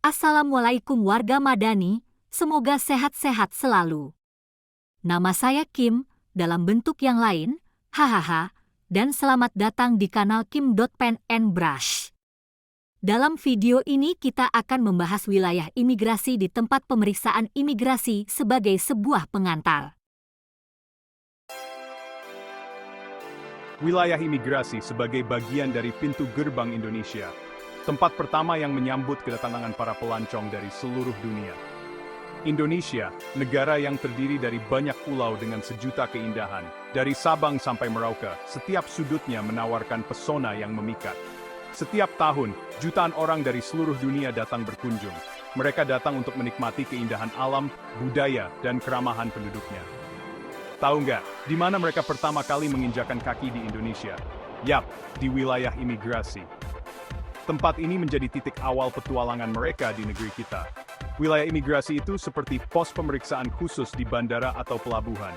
Assalamualaikum warga Madani, semoga sehat-sehat selalu. Nama saya Kim, dalam bentuk yang lain, hahaha, dan selamat datang di kanal Kim.Pen and Brush. Dalam video ini kita akan membahas wilayah imigrasi di tempat pemeriksaan imigrasi sebagai sebuah pengantar. Wilayah imigrasi sebagai bagian dari pintu gerbang Indonesia. Tempat pertama yang menyambut kedatangan para pelancong dari seluruh dunia. Indonesia, negara yang terdiri dari banyak pulau dengan sejuta keindahan. Dari Sabang sampai Merauke, setiap sudutnya menawarkan pesona yang memikat. Setiap tahun, jutaan orang dari seluruh dunia datang berkunjung. Mereka datang untuk menikmati keindahan alam, budaya, dan keramahan penduduknya. Tahu nggak, di mana mereka pertama kali menginjakan kaki di Indonesia? Yap, di wilayah imigrasi. Tempat ini menjadi titik awal petualangan mereka di negeri kita. Wilayah imigrasi itu seperti pos pemeriksaan khusus di bandara atau pelabuhan.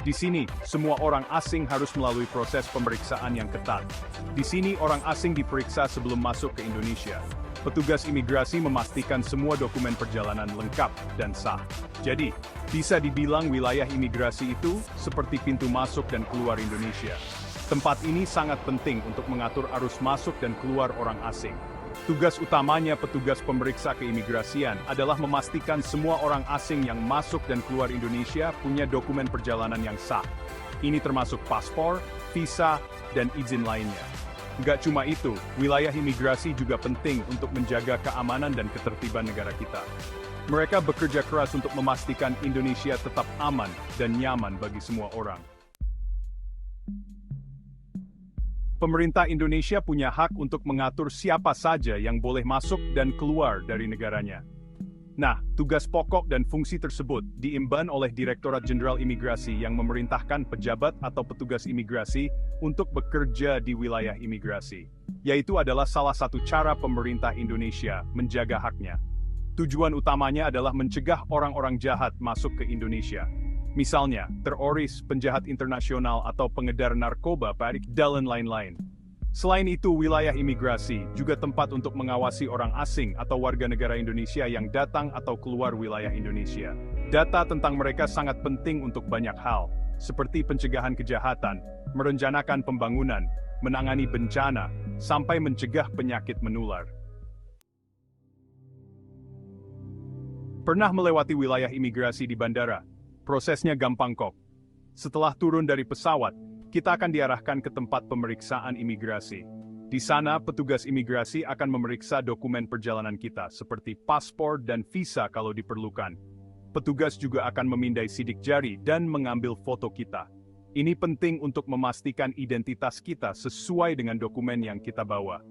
Di sini, semua orang asing harus melalui proses pemeriksaan yang ketat. Di sini, orang asing diperiksa sebelum masuk ke Indonesia. Petugas imigrasi memastikan semua dokumen perjalanan lengkap dan sah. Jadi, bisa dibilang wilayah imigrasi itu seperti pintu masuk dan keluar Indonesia. Tempat ini sangat penting untuk mengatur arus masuk dan keluar orang asing. Tugas utamanya petugas pemeriksa keimigrasian adalah memastikan semua orang asing yang masuk dan keluar Indonesia punya dokumen perjalanan yang sah. Ini termasuk paspor, visa, dan izin lainnya. Nggak cuma itu, wilayah imigrasi juga penting untuk menjaga keamanan dan ketertiban negara kita. Mereka bekerja keras untuk memastikan Indonesia tetap aman dan nyaman bagi semua orang. Pemerintah Indonesia punya hak untuk mengatur siapa saja yang boleh masuk dan keluar dari negaranya. Nah, tugas pokok dan fungsi tersebut diemban oleh Direktorat Jenderal Imigrasi yang memerintahkan pejabat atau petugas imigrasi untuk bekerja di wilayah imigrasi. Yaitu adalah salah satu cara pemerintah Indonesia menjaga haknya. Tujuan utamanya adalah mencegah orang-orang jahat masuk ke Indonesia. Misalnya, teroris, penjahat internasional atau pengedar narkoba, dan lain-lain. Selain itu, wilayah imigrasi juga tempat untuk mengawasi orang asing atau warga negara Indonesia yang datang atau keluar wilayah Indonesia. Data tentang mereka sangat penting untuk banyak hal, seperti pencegahan kejahatan, merencanakan pembangunan, menangani bencana, sampai mencegah penyakit menular. Pernah melewati wilayah imigrasi di bandara? Prosesnya gampang kok. Setelah turun dari pesawat, kita akan diarahkan ke tempat pemeriksaan imigrasi. Di sana, petugas imigrasi akan memeriksa dokumen perjalanan kita, seperti paspor dan visa kalau diperlukan. Petugas juga akan memindai sidik jari dan mengambil foto kita. Ini penting untuk memastikan identitas kita sesuai dengan dokumen yang kita bawa.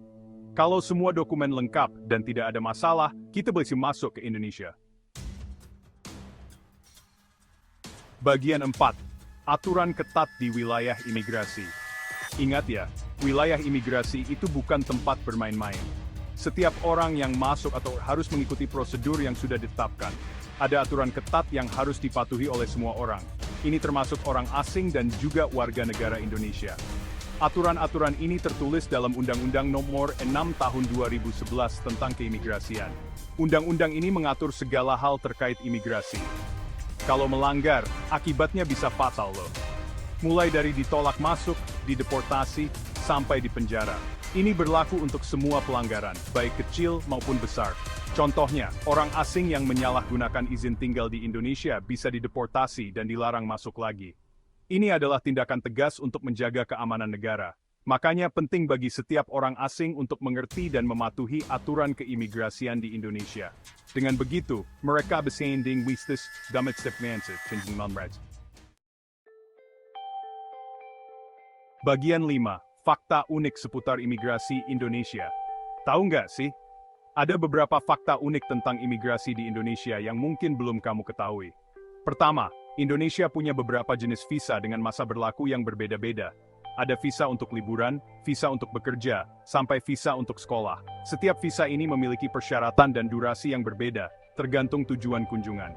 Kalau semua dokumen lengkap dan tidak ada masalah, kita bisa masuk ke Indonesia. Bagian 4. Aturan ketat di wilayah imigrasi. Ingat ya, wilayah imigrasi itu bukan tempat bermain-main. Setiap orang yang masuk atau harus mengikuti prosedur yang sudah ditetapkan. Ada aturan ketat yang harus dipatuhi oleh semua orang. Ini termasuk orang asing dan juga warga negara Indonesia. Aturan-aturan ini tertulis dalam Undang-Undang Nomor 6 Tahun 2011 tentang keimigrasian. Undang-undang ini mengatur segala hal terkait imigrasi. Kalau melanggar, akibatnya bisa fatal loh. Mulai dari ditolak masuk, dideportasi, sampai dipenjara. Ini berlaku untuk semua pelanggaran, baik kecil maupun besar. Contohnya, orang asing yang menyalahgunakan izin tinggal di Indonesia bisa dideportasi dan dilarang masuk lagi. Ini adalah tindakan tegas untuk menjaga keamanan negara. Makanya penting bagi setiap orang asing untuk mengerti dan mematuhi aturan keimigrasian di Indonesia. Dengan begitu, mereka bisa wistes damit stepnanset changing nomreds. Bagian 5. Fakta unik seputar imigrasi Indonesia. Tahu nggak sih? Ada beberapa fakta unik tentang imigrasi di Indonesia yang mungkin belum kamu ketahui. Pertama, Indonesia punya beberapa jenis visa dengan masa berlaku yang berbeda-beda. Ada visa untuk liburan, visa untuk bekerja, sampai visa untuk sekolah. Setiap visa ini memiliki persyaratan dan durasi yang berbeda, tergantung tujuan kunjungan.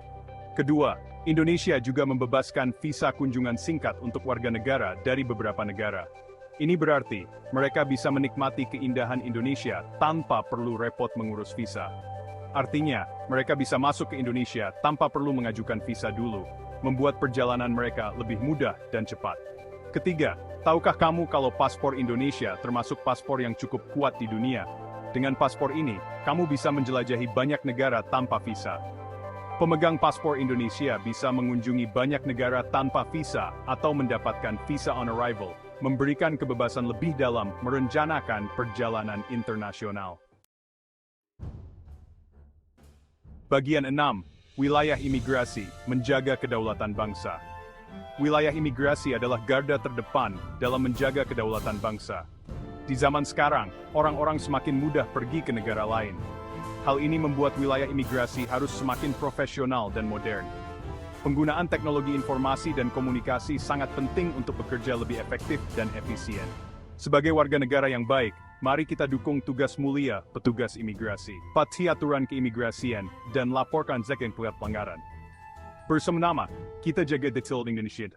Kedua, Indonesia juga membebaskan visa kunjungan singkat untuk warga negara dari beberapa negara. Ini berarti, mereka bisa menikmati keindahan Indonesia tanpa perlu repot mengurus visa. Artinya, mereka bisa masuk ke Indonesia tanpa perlu mengajukan visa dulu, membuat perjalanan mereka lebih mudah dan cepat. Ketiga, tahukah kamu kalau paspor Indonesia termasuk paspor yang cukup kuat di dunia? Dengan paspor ini, kamu bisa menjelajahi banyak negara tanpa visa. Pemegang paspor Indonesia bisa mengunjungi banyak negara tanpa visa atau mendapatkan visa on arrival, memberikan kebebasan lebih dalam merencanakan perjalanan internasional. Bagian 6. Wilayah imigrasi, menjaga kedaulatan bangsa. Wilayah imigrasi adalah garda terdepan dalam menjaga kedaulatan bangsa. Di zaman sekarang, orang-orang semakin mudah pergi ke negara lain. Hal ini membuat wilayah imigrasi harus semakin profesional dan modern. Penggunaan teknologi informasi dan komunikasi sangat penting untuk bekerja lebih efektif dan efisien. Sebagai warga negara yang baik, mari kita dukung tugas mulia petugas imigrasi. Patuhi aturan keimigrasian dan laporkan jika pelanggaran. Bersama-sama, kita jaga detail Indonesia.